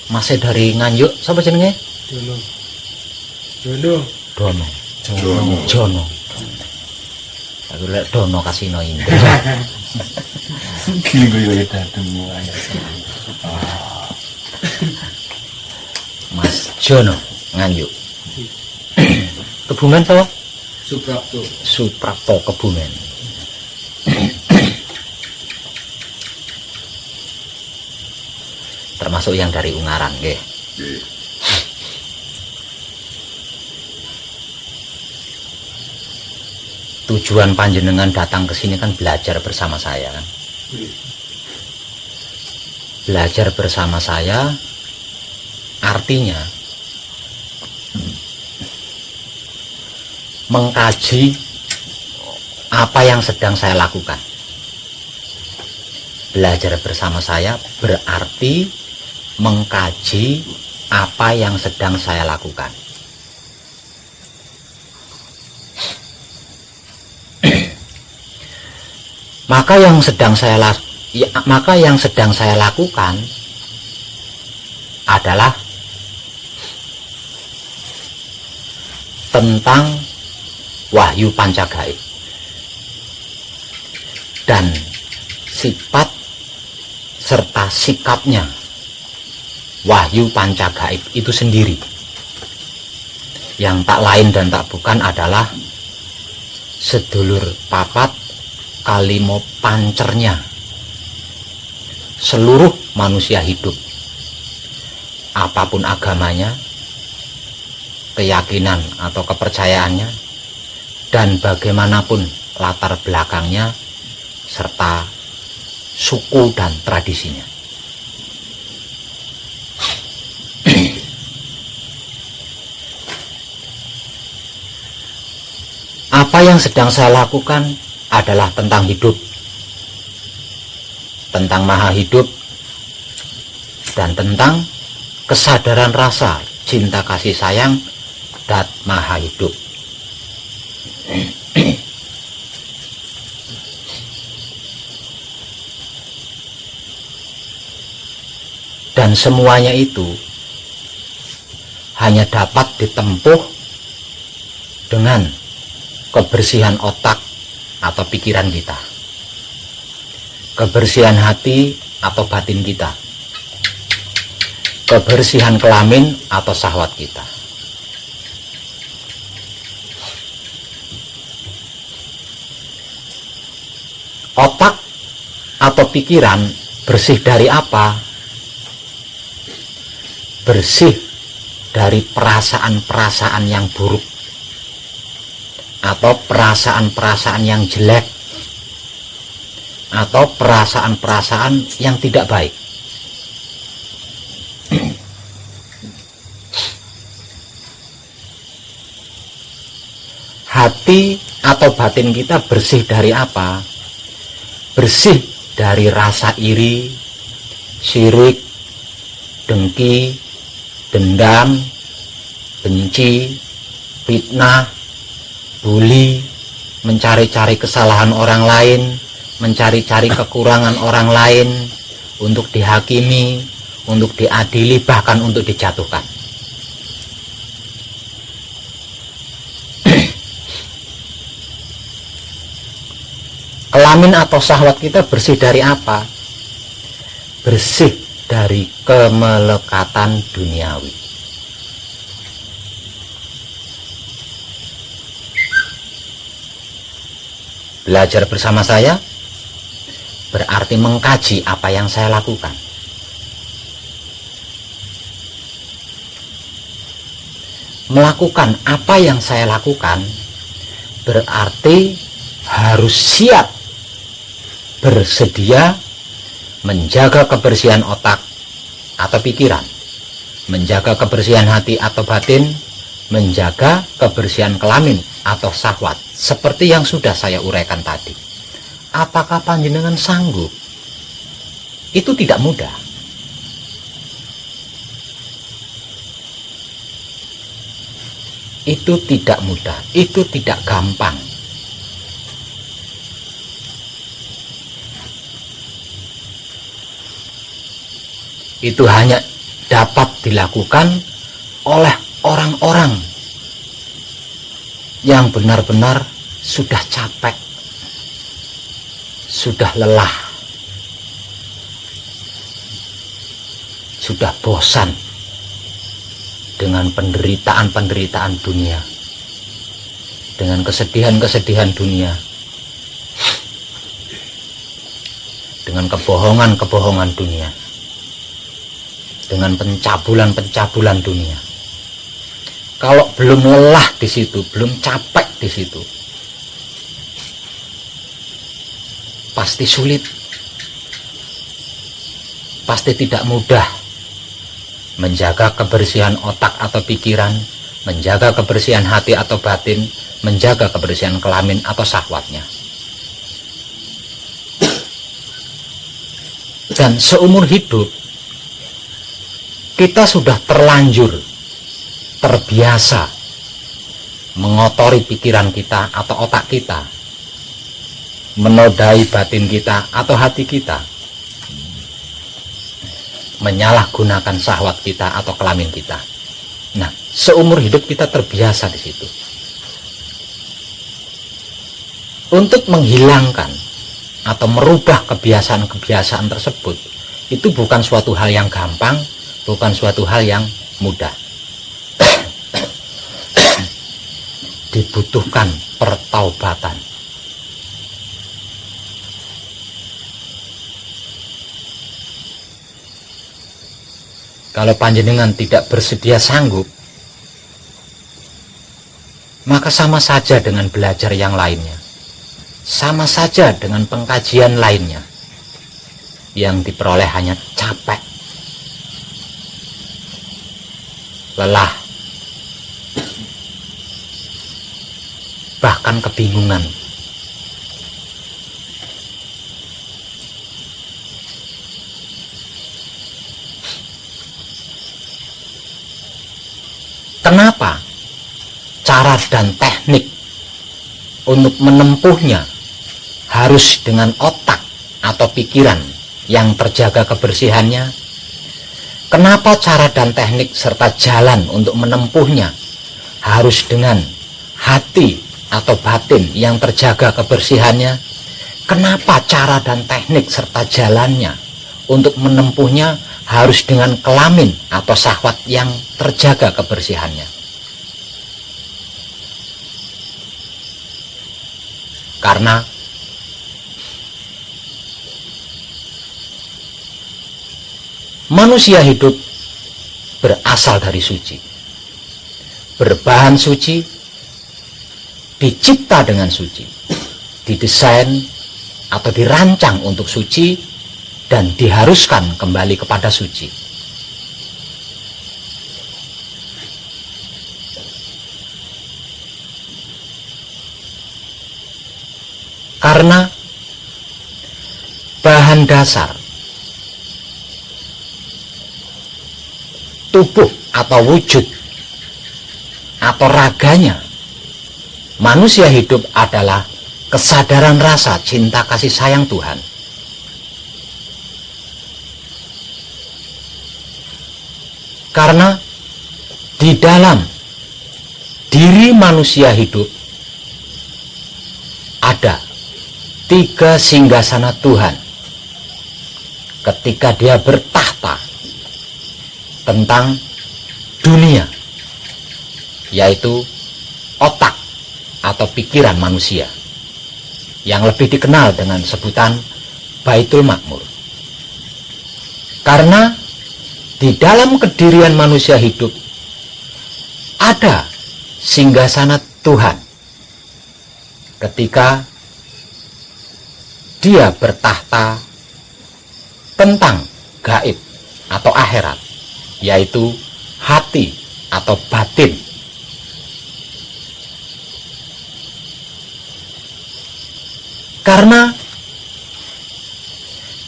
Masih dari Nganjuk, sapa jenenge? Jono. Aku lek Dono Kasino Indra. Mas Jono Nganjuk. Kebumen sapa? Suprapto Kebumen. Termasuk yang dari Ungaran nggih. Tujuan panjenengan datang ke sini kan belajar bersama saya kan. Belajar bersama saya artinya mengkaji apa yang sedang saya lakukan. Belajar bersama saya berarti mengkaji apa yang sedang saya lakukan. Maka yang sedang saya lakukan adalah tentang wahyu pancagaib dan sifat serta sikapnya wahyu pancagaib itu sendiri, yang tak lain dan tak bukan adalah sedulur papat kalimo pancernya seluruh manusia hidup, apapun agamanya, keyakinan atau kepercayaannya, dan bagaimanapun latar belakangnya serta suku dan tradisinya. Apa yang sedang saya lakukan adalah tentang hidup, tentang maha hidup, dan tentang kesadaran rasa cinta kasih sayang dan maha hidup. Dan semuanya itu hanya dapat ditempuh dengan kebersihan otak atau pikiran kita, kebersihan hati atau batin kita, kebersihan kelamin atau syahwat kita. Otak atau pikiran bersih dari apa? Bersih dari perasaan-perasaan yang buruk atau perasaan-perasaan yang jelek atau perasaan-perasaan yang tidak baik. Hati atau batin kita bersih dari apa? Bersih dari rasa iri, syirik, dengki, dendam, benci, fitnah, bully, mencari-cari kesalahan orang lain, mencari-cari kekurangan orang lain untuk dihakimi, untuk diadili, bahkan untuk dijatuhkan. Kelamin atau syahwat kita bersih dari apa? Bersih dari kemelekatan duniawi. Belajar bersama saya berarti mengkaji apa yang saya lakukan. Melakukan apa yang saya lakukan berarti harus siap, bersedia menjaga kebersihan otak atau pikiran, menjaga kebersihan hati atau batin, menjaga kebersihan kelamin atau syahwat, seperti yang sudah saya uraikan tadi. Apakah panjenengan sanggup? Itu tidak mudah. Itu tidak mudah, itu tidak gampang. Itu hanya dapat dilakukan oleh orang-orang yang benar-benar sudah capek, sudah lelah, sudah bosan dengan penderitaan-penderitaan dunia, dengan kesedihan-kesedihan dunia, dengan kebohongan-kebohongan dunia, dengan pencabulan-pencabulan dunia. Kalau belum lelah di situ, belum capek di situ, pasti sulit, pasti tidak mudah menjaga kebersihan otak atau pikiran, menjaga kebersihan hati atau batin, menjaga kebersihan kelamin atau syahwatnya. Dan seumur hidup kita sudah terlanjur terbiasa mengotori pikiran kita atau otak kita, menodai batin kita atau hati kita, menyalahgunakan syahwat kita atau kelamin kita. Nah, seumur hidup kita terbiasa di situ. Untuk menghilangkan atau merubah kebiasaan-kebiasaan tersebut, itu bukan suatu hal yang gampang, bukan suatu hal yang mudah. Dibutuhkan pertaubatan. Kalau panjenengan tidak bersedia sanggup, maka sama saja dengan belajar yang lainnya, sama saja dengan pengkajian lainnya, yang diperoleh hanya capek, lelah, bahkan kebingungan. Kenapa cara dan teknik untuk menempuhnya harus dengan otak atau pikiran yang terjaga kebersihannya? Kenapa cara dan teknik serta jalan untuk menempuhnya harus dengan hati atau batin yang terjaga kebersihannya? Kenapa cara dan teknik serta jalannya untuk menempuhnya harus dengan kelamin atau syahwat yang terjaga kebersihannya? Karena manusia hidup berasal dari suci, berbahan suci, dicipta dengan suci, didesain atau dirancang untuk suci, dan diharuskan kembali kepada suci. Karena bahan dasar tubuh atau wujud atau raganya manusia hidup adalah kesadaran rasa cinta kasih sayang Tuhan. Karena di dalam diri manusia hidup ada 3 singgasana Tuhan ketika dia bertahta tentang dunia, yaitu otak atau pikiran manusia, yang lebih dikenal dengan sebutan Baitul Makmur. Karena di dalam kedirian manusia hidup ada singgasana Tuhan ketika dia bertahta tentang gaib atau akhirat, yaitu hati atau batin. Karena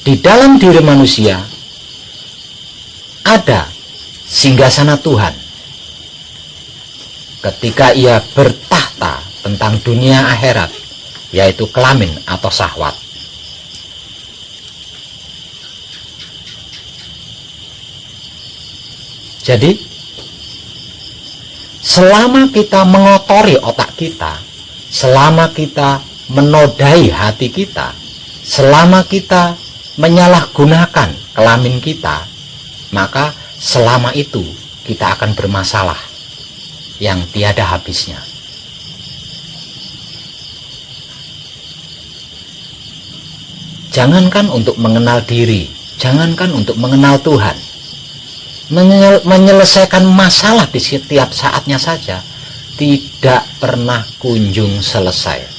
di dalam diri manusia ada singgasana Tuhan ketika ia bertahta tentang dunia akhirat, yaitu kelamin atau syahwat. Jadi selama kita mengotori otak kita, selama kita menodai hati kita, selama kita menyalahgunakan kelamin kita, maka selama itu kita akan bermasalah yang tiada habisnya. Jangankan untuk mengenal diri, jangankan untuk mengenal Tuhan, menyelesaikan masalah di setiap saatnya saja tidak pernah kunjung selesai.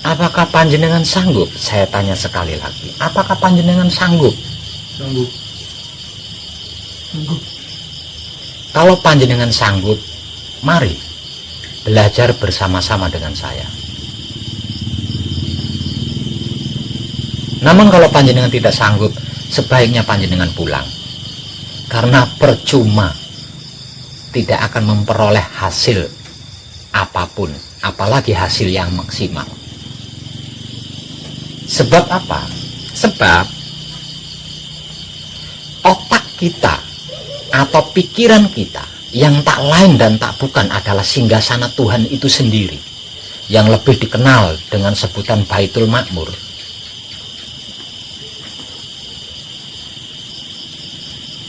Apakah panjenengan sanggup? Saya tanya sekali lagi. Apakah panjenengan sanggup? Sanggup. Kalau panjenengan sanggup, mari belajar bersama-sama dengan saya. Namun kalau panjenengan tidak sanggup, sebaiknya panjenengan pulang. Karena percuma, tidak akan memperoleh hasil apapun, apalagi hasil yang maksimal. Sebab apa? Sebab otak kita atau pikiran kita yang tak lain dan tak bukan adalah singgasana Tuhan itu sendiri, yang lebih dikenal dengan sebutan Baitul Makmur.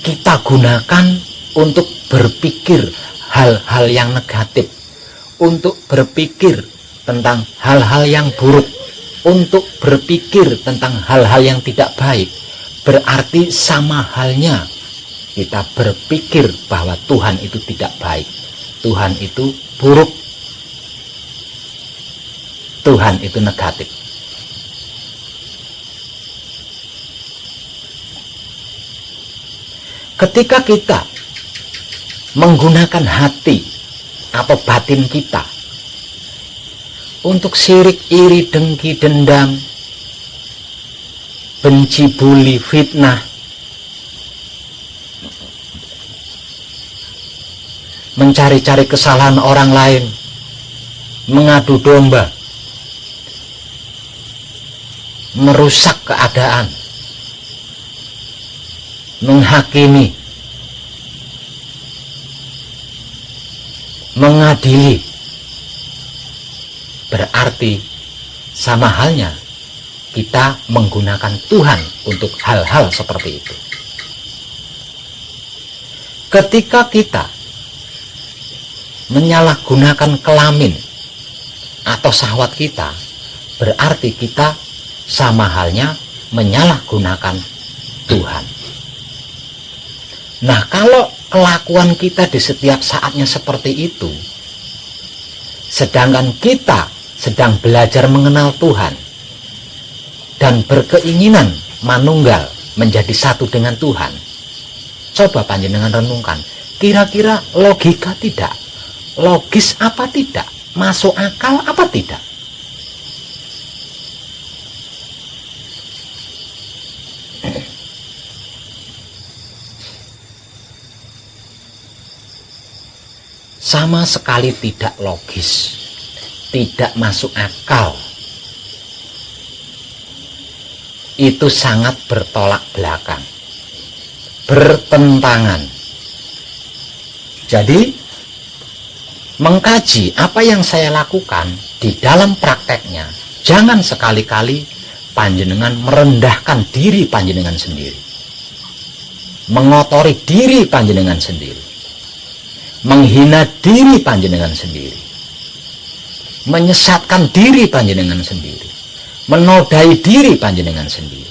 Kita gunakan untuk berpikir hal-hal yang negatif, untuk berpikir tentang hal-hal yang buruk, untuk berpikir tentang hal-hal yang tidak baik. Berarti sama halnya kita berpikir bahwa Tuhan itu tidak baik, Tuhan itu buruk, Tuhan itu negatif. Ketika kita menggunakan hati atau batin kita untuk sirik, iri, dengki, dendam, benci, bully, fitnah, mencari-cari kesalahan orang lain, mengadu domba, merusak keadaan, menghakimi, mengadili, berarti sama halnya kita menggunakan Tuhan untuk hal-hal seperti itu. Ketika kita menyalahgunakan kelamin atau syahwat kita, berarti kita sama halnya menyalahgunakan Tuhan. Nah, kalau kelakuan kita di setiap saatnya seperti itu, sedangkan kita sedang belajar mengenal Tuhan dan berkeinginan manunggal menjadi satu dengan Tuhan, coba panjenengan renungkan, kira-kira logika tidak? Logis apa tidak? Masuk akal apa tidak? Sama sekali tidak logis, tidak masuk akal. Itu sangat bertolak belakang, bertentangan. Jadi, mengkaji apa yang saya lakukan di dalam prakteknya, jangan sekali-kali panjenengan merendahkan diri panjenengan sendiri, mengotori diri panjenengan sendiri, menghina diri panjenengan sendiri, menyesatkan diri panjenengan sendiri, menodai diri panjenengan sendiri,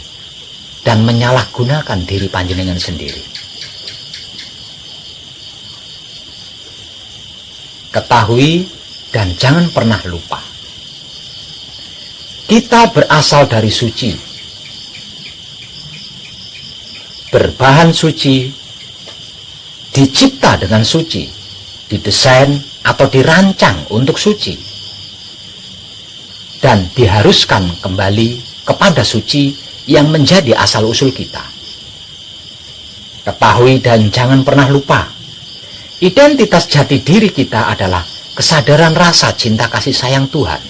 dan menyalahgunakan diri panjenengan sendiri. Ketahui dan jangan pernah lupa, kita berasal dari suci, berbahan suci, dicipta dengan suci, didesain atau dirancang untuk suci, dan diharuskan kembali kepada suci yang menjadi asal-usul kita. Ketahui dan jangan pernah lupa, identitas jati diri kita adalah kesadaran rasa cinta kasih sayang Tuhan.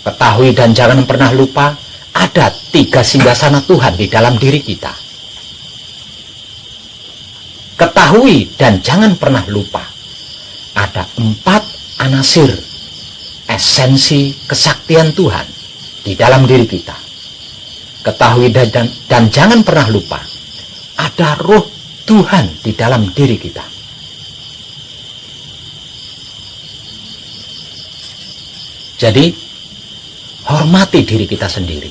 Ketahui dan jangan pernah lupa, ada 3 singgasana Tuhan di dalam diri kita. Ketahui dan jangan pernah lupa, ada 4 anasir esensi kesaktian Tuhan di dalam diri kita. Ketahui dan jangan pernah lupa, ada roh Tuhan di dalam diri kita. Jadi, hormati diri kita sendiri.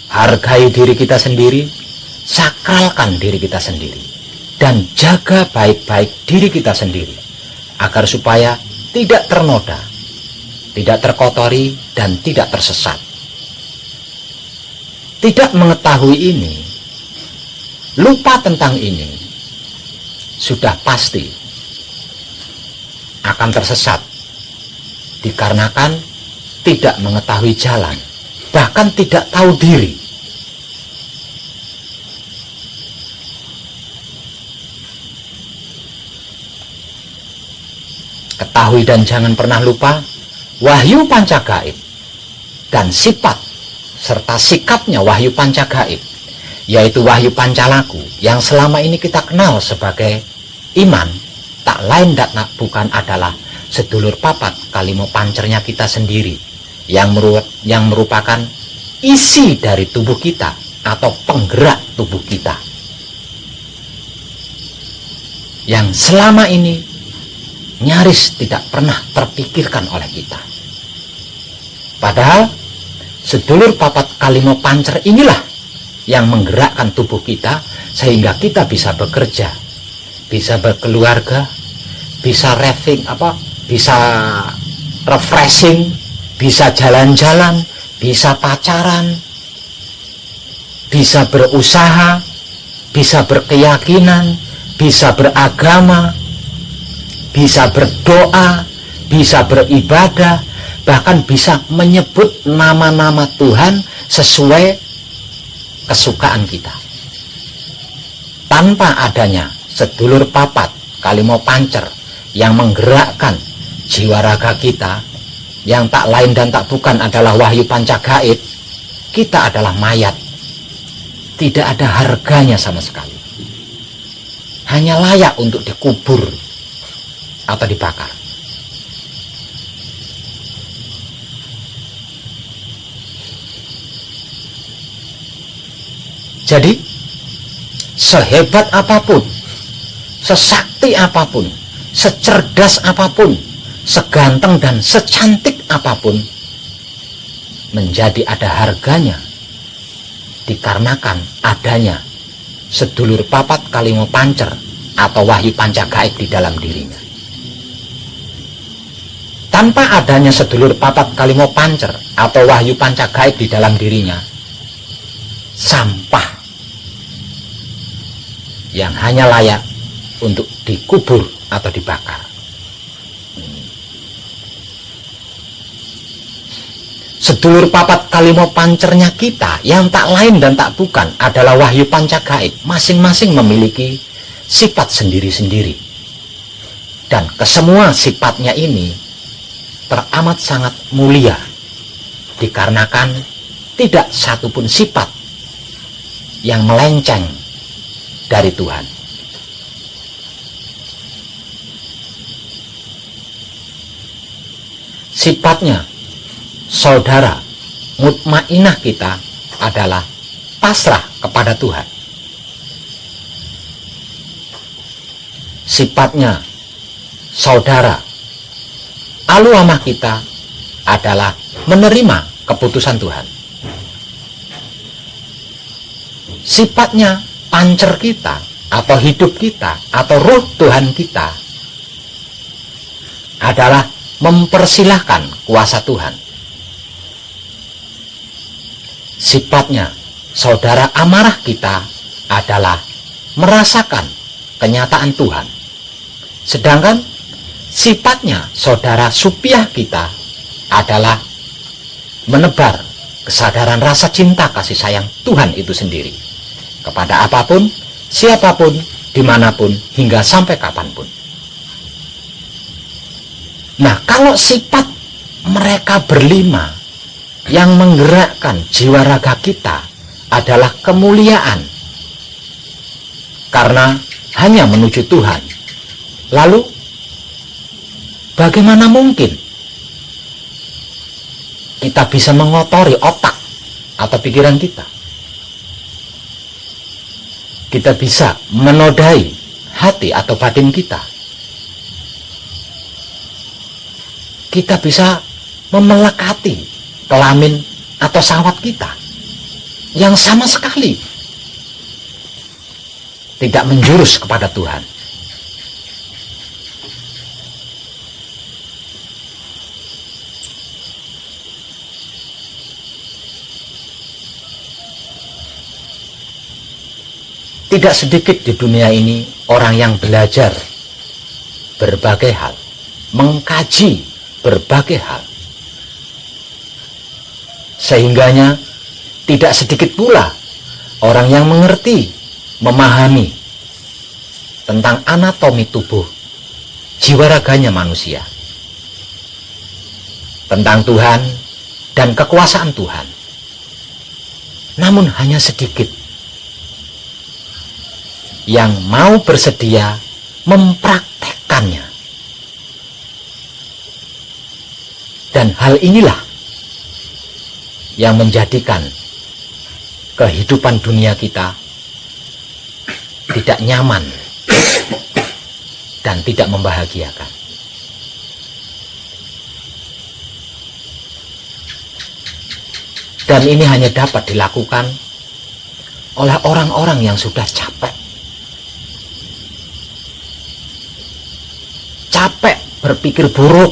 Hargai diri kita sendiri, sakralkan diri kita sendiri, dan jaga baik-baik diri kita sendiri, agar supaya tidak ternoda, tidak terkotori, dan tidak tersesat. Tidak mengetahui ini, lupa tentang ini, sudah pasti akan tersesat, dikarenakan tidak mengetahui jalan, bahkan tidak tahu diri. Ketahui dan jangan pernah lupa, wahyu pancagaib dan sifat serta sikapnya wahyu pancagaib, yaitu wahyu pancalaku yang selama ini kita kenal sebagai iman, tak lain dan bukan adalah sedulur papat kalimo pancernya kita sendiri, yang merupakan isi dari tubuh kita atau penggerak tubuh kita, yang selama ini nyaris tidak pernah terpikirkan oleh kita. Padahal sedulur papat kalimo pancer inilah yang menggerakkan tubuh kita sehingga kita bisa bekerja, bisa berkeluarga, bisa bisa refreshing, bisa jalan-jalan, bisa pacaran, bisa berusaha, bisa berkeyakinan, bisa beragama, bisa berdoa, bisa beribadah, bahkan bisa menyebut nama-nama Tuhan sesuai kesukaan kita. Tanpa adanya sedulur papat kalimo pancer yang menggerakkan jiwa raga kita, yang tak lain dan tak bukan adalah wahyu pancagaib, kita adalah mayat, tidak ada harganya sama sekali, hanya layak untuk dikubur atau dibakar. Jadi, sehebat apapun, sesakti apapun, secerdas apapun, seganteng dan secantik apapun, menjadi ada harganya dikarenakan adanya sedulur papat kalimo pancer atau wahyu pancagaib di dalam dirinya. Tanpa adanya sedulur papat kalimo pancer atau wahyu pancagaib di dalam dirinya, sampah yang hanya layak untuk dikubur atau dibakar. Sedulur papat kalimo pancernya kita yang tak lain dan tak bukan adalah wahyu pancagaib, masing-masing memiliki sifat sendiri-sendiri, dan kesemua sifatnya ini teramat sangat mulia, dikarenakan tidak satupun sifat yang melenceng dari Tuhan. Sifatnya saudara mutmainah kita adalah pasrah kepada Tuhan. Sifatnya saudara aluamah kita adalah menerima keputusan Tuhan. Sifatnya pancer kita atau hidup kita atau roh Tuhan kita adalah mempersilahkan kuasa Tuhan. Sifatnya saudara amarah kita adalah merasakan kenyataan Tuhan. Sedangkan sifatnya saudara supiah kita adalah menebar kesadaran rasa cinta kasih sayang Tuhan itu sendiri, kepada apapun, siapapun, dimanapun, hingga sampai kapanpun. Nah, kalau sifat mereka berlima yang menggerakkan jiwa raga kita adalah kemuliaan, karena hanya menuju Tuhan, lalu bagaimana mungkin kita bisa mengotori otak atau pikiran kita? Kita bisa menodai hati atau batin kita. Kita bisa memelekati kelamin atau syahwat kita yang sama sekali tidak menjurus kepada Tuhan. Tidak sedikit di dunia ini orang yang belajar berbagai hal, mengkaji berbagai hal, sehingganya tidak sedikit pula orang yang mengerti, memahami tentang anatomi tubuh, jiwa raganya manusia, tentang Tuhan dan kekuasaan Tuhan. Namun hanya sedikit yang mau bersedia mempraktekkannya. Dan hal inilah yang menjadikan kehidupan dunia kita tidak nyaman dan tidak membahagiakan. Dan ini hanya dapat dilakukan oleh orang-orang yang sudah capek. Capek berpikir buruk,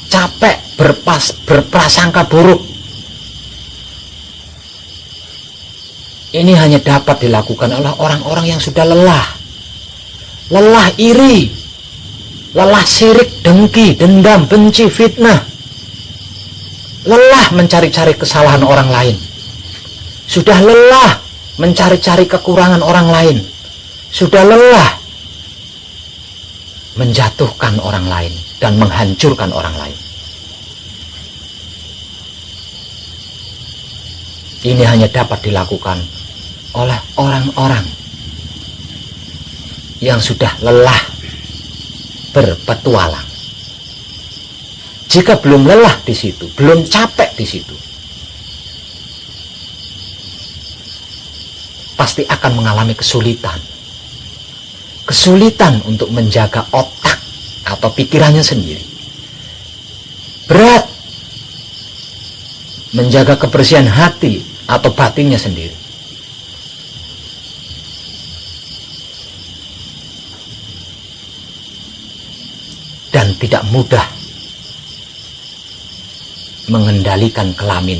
capek berprasangka buruk. Ini hanya dapat dilakukan oleh orang-orang yang sudah lelah iri, lelah sirik, dengki, dendam, benci, fitnah, lelah mencari-cari kesalahan orang lain, sudah lelah mencari-cari kekurangan orang lain, sudah lelah menjatuhkan orang lain dan menghancurkan orang lain. Ini hanya dapat dilakukan oleh orang-orang yang sudah lelah berpetualang. Jika belum lelah di situ, belum capek di situ, pasti akan mengalami kesulitan. Kesulitan untuk menjaga otak atau pikirannya sendiri. Berat menjaga kebersihan hati atau batinnya sendiri. Dan tidak mudah mengendalikan kelamin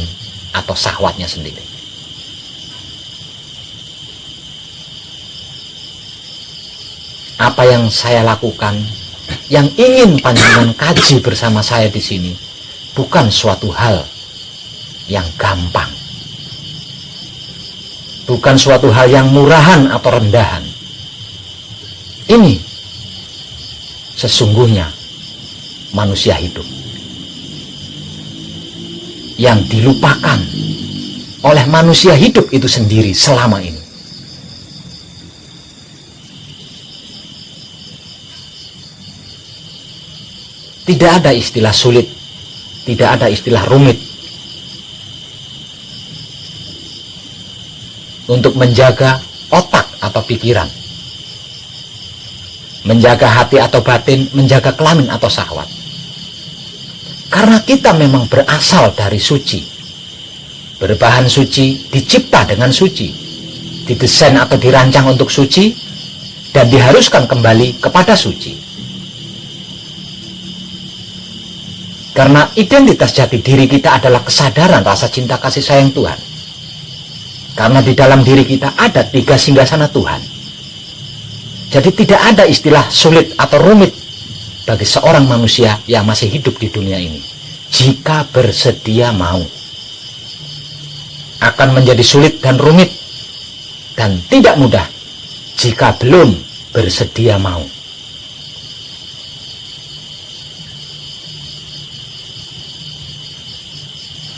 atau syahwatnya sendiri. Apa yang saya lakukan, yang ingin panjenengan kaji bersama saya di sini, bukan suatu hal yang gampang, bukan suatu hal yang murahan atau rendahan. Ini sesungguhnya manusia hidup yang dilupakan oleh manusia hidup itu sendiri selama ini. Tidak ada istilah sulit, tidak ada istilah rumit untuk menjaga otak atau pikiran, menjaga hati atau batin, menjaga kelamin atau syahwat. Karena kita memang berasal dari suci, berbahan suci, dicipta dengan suci, didesain atau dirancang untuk suci, dan diharuskan kembali kepada suci. Karena identitas jati diri kita adalah kesadaran rasa cinta kasih sayang Tuhan. Karena di dalam diri kita ada 3 singgasana Tuhan. Jadi tidak ada istilah sulit atau rumit bagi seorang manusia yang masih hidup di dunia ini, jika bersedia mau. akan menjadi sulit dan rumit dan tidak mudah jika belum bersedia mau.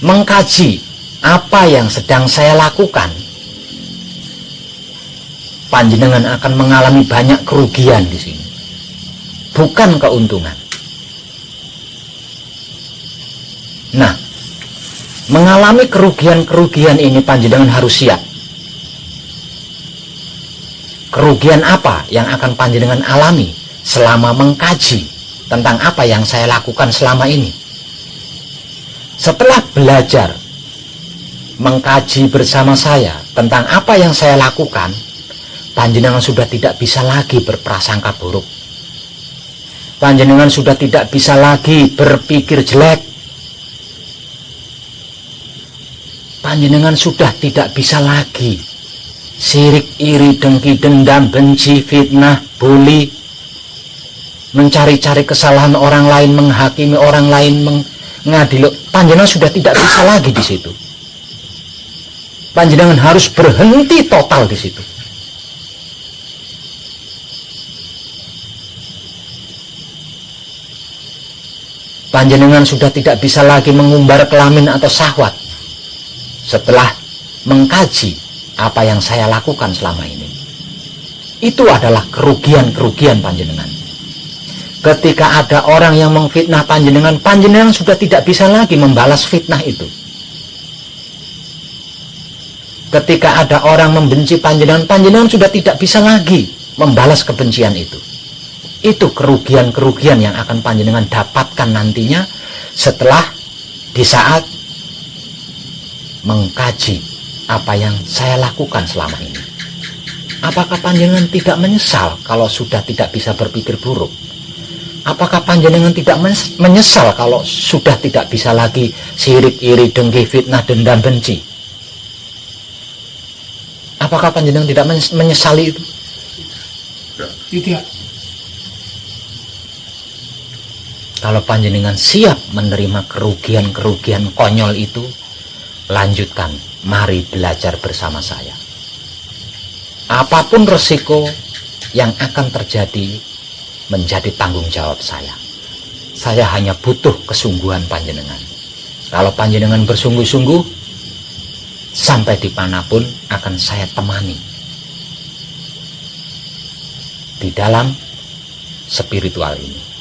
Mengkaji apa yang sedang saya lakukan, panjenengan akan mengalami banyak kerugian di sini, bukan keuntungan. Nah, mengalami kerugian-kerugian ini panjenengan harus siap. Kerugian apa yang akan panjenengan alami selama mengkaji tentang apa yang saya lakukan selama ini? Setelah belajar mengkaji bersama saya tentang apa yang saya lakukan, panjenengan sudah tidak bisa lagi berprasangka buruk. Panjenengan sudah tidak bisa lagi berpikir jelek. Panjenengan sudah tidak bisa lagi sirik, iri, dengki, dendam, benci, fitnah, bully, mencari-cari kesalahan orang lain, menghakimi orang lain, mengadili. Panjenengan sudah tidak bisa lagi di situ. Panjenengan harus berhenti total di situ. Panjenengan sudah tidak bisa lagi mengumbar kelamin atau syahwat setelah mengkaji apa yang saya lakukan selama ini. Itu adalah kerugian-kerugian panjenengan. Ketika ada orang yang mengfitnah panjenengan, panjenengan sudah tidak bisa lagi membalas fitnah itu. Ketika ada orang membenci panjenengan, panjenengan sudah tidak bisa lagi membalas kebencian itu. Itu kerugian-kerugian yang akan panjenengan dapatkan nantinya setelah di saat mengkaji apa yang saya lakukan selama ini. Apakah panjenengan tidak menyesal kalau sudah tidak bisa berpikir buruk? Apakah panjenengan tidak menyesal kalau sudah tidak bisa lagi sirik, iri, dengki, fitnah, dendam, benci? Apakah panjenengan tidak menyesali itu? Tidak. Kalau panjenengan siap menerima kerugian-kerugian konyol itu, lanjutkan, mari belajar bersama saya. Apapun resiko yang akan terjadi menjadi tanggung jawab saya. Saya hanya butuh kesungguhan panjenengan. Kalau panjenengan bersungguh-sungguh, sampai dimanapun akan saya temani di dalam spiritual ini.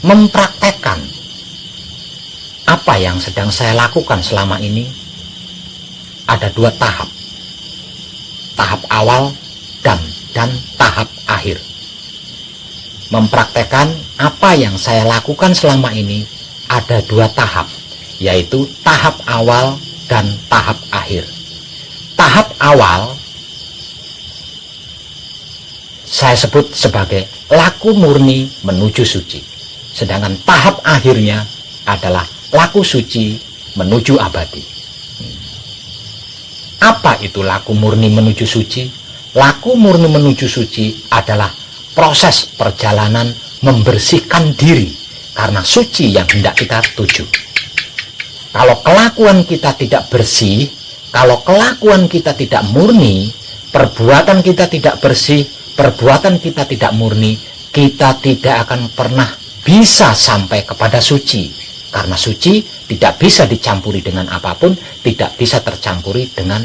Mempraktekkan apa yang sedang saya lakukan selama ini ada dua tahap. Tahap awal dan tahap akhir. Mempraktekkan apa yang saya lakukan selama ini ada dua tahap, yaitu tahap awal dan tahap akhir. Tahap awal saya sebut sebagai laku murni menuju suci. Sedangkan tahap akhirnya adalah laku suci menuju abadi. Apa itu laku murni menuju suci? Laku murni menuju suci adalah proses perjalanan membersihkan diri karena suci yang hendak kita tuju. Kalau kelakuan kita tidak bersih, kalau kelakuan kita tidak murni, perbuatan kita tidak bersih, perbuatan kita tidak murni, kita tidak akan pernah bisa sampai kepada suci. Karena suci tidak bisa dicampuri dengan apapun, tidak bisa tercampuri dengan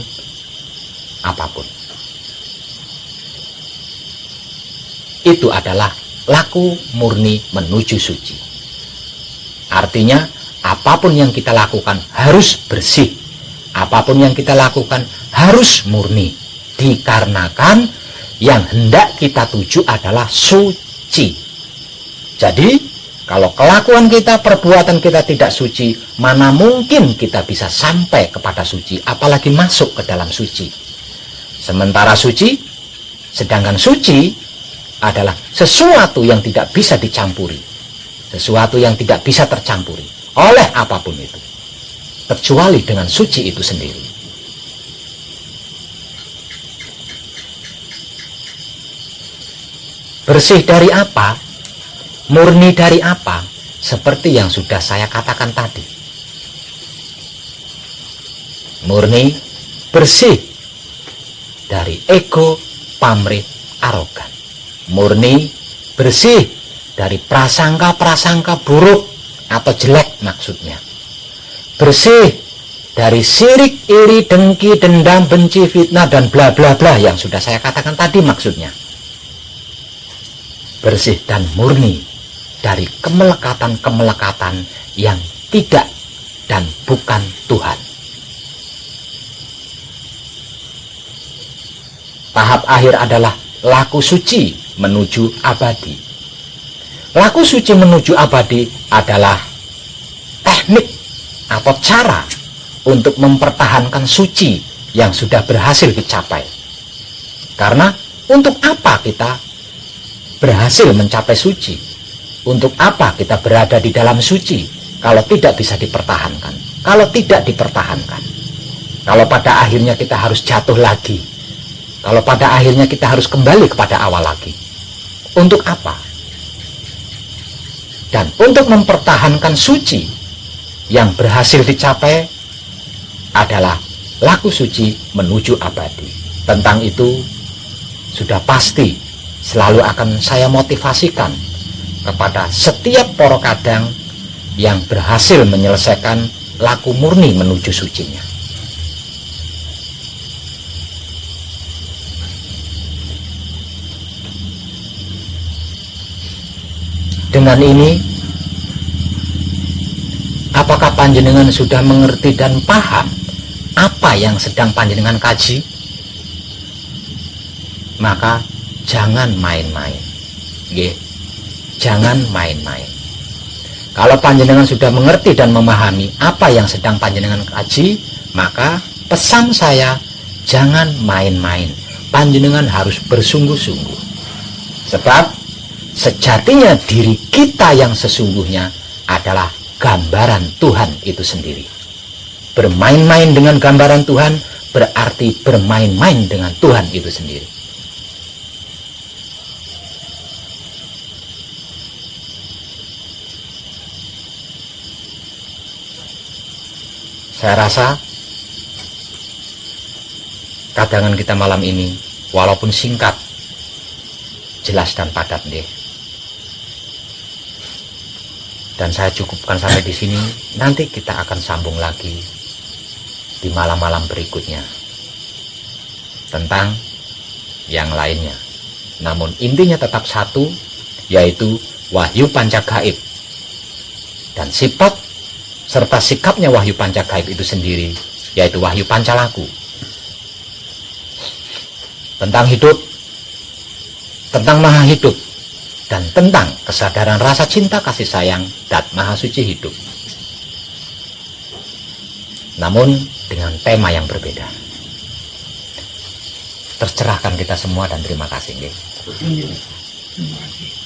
apapun. Itu adalah laku murni menuju suci. Artinya, apapun yang kita lakukan harus bersih. Apapun yang kita lakukan harus murni. Dikarenakan yang hendak kita tuju adalah suci. Jadi, kalau kelakuan kita, perbuatan kita tidak suci, mana mungkin kita bisa sampai kepada suci, apalagi masuk ke dalam suci. Sementara suci, sedangkan suci adalah sesuatu yang tidak bisa dicampuri, sesuatu yang tidak bisa tercampuri oleh apapun itu, kecuali dengan suci itu sendiri. Bersih dari apa? Murni dari apa? Seperti yang sudah saya katakan tadi. Murni, bersih dari ego, pamrih, arogan. Murni, bersih dari prasangka-prasangka buruk atau jelek maksudnya. Bersih dari sirik, iri, dengki, dendam, benci, fitnah, dan bla bla bla yang sudah saya katakan tadi maksudnya. Bersih dan murni dari kemelekatan-kemelekatan yang tidak dan bukan Tuhan. Tahap akhir adalah laku suci menuju abadi. Laku suci menuju abadi adalah teknik atau cara untuk mempertahankan suci yang sudah berhasil dicapai. Karena untuk apa kita berhasil mencapai suci? Untuk apa kita berada di dalam suci kalau tidak bisa dipertahankan? Kalau tidak dipertahankan, kalau pada akhirnya kita harus jatuh lagi, kalau pada akhirnya kita harus kembali kepada awal lagi, untuk apa? Dan untuk mempertahankan suci yang berhasil dicapai adalah laku suci menuju abadi. Tentang itu sudah pasti selalu akan saya motivasikan kepada setiap poro kadang yang berhasil menyelesaikan laku murni menuju sucinya. Dengan ini, apakah panjenengan sudah mengerti dan paham apa yang sedang panjenengan kaji? Maka jangan main-main. Jangan main-main. Kalau panjenengan sudah mengerti dan memahami apa yang sedang panjenengan kaji, maka pesan saya, jangan main-main. Panjenengan harus bersungguh-sungguh. Sebab sejatinya diri kita yang sesungguhnya adalah gambaran Tuhan itu sendiri. Bermain-main dengan gambaran Tuhan berarti bermain-main dengan Tuhan itu sendiri. Saya rasa kadangan kita malam ini walaupun singkat, jelas dan padat deh. Dan saya cukupkan sampai di sini. Nanti kita akan sambung lagi di malam-malam berikutnya tentang yang lainnya. Namun intinya tetap satu, yaitu wahyu pancagaib. Dan sifat serta sikapnya wahyu pancagaib itu sendiri, yaitu wahyu pancalaku. Tentang hidup, tentang maha hidup, dan tentang kesadaran rasa cinta kasih sayang dan maha suci hidup. Namun dengan tema yang berbeda. Tercerahkan kita semua dan terima kasih. Terima kasih.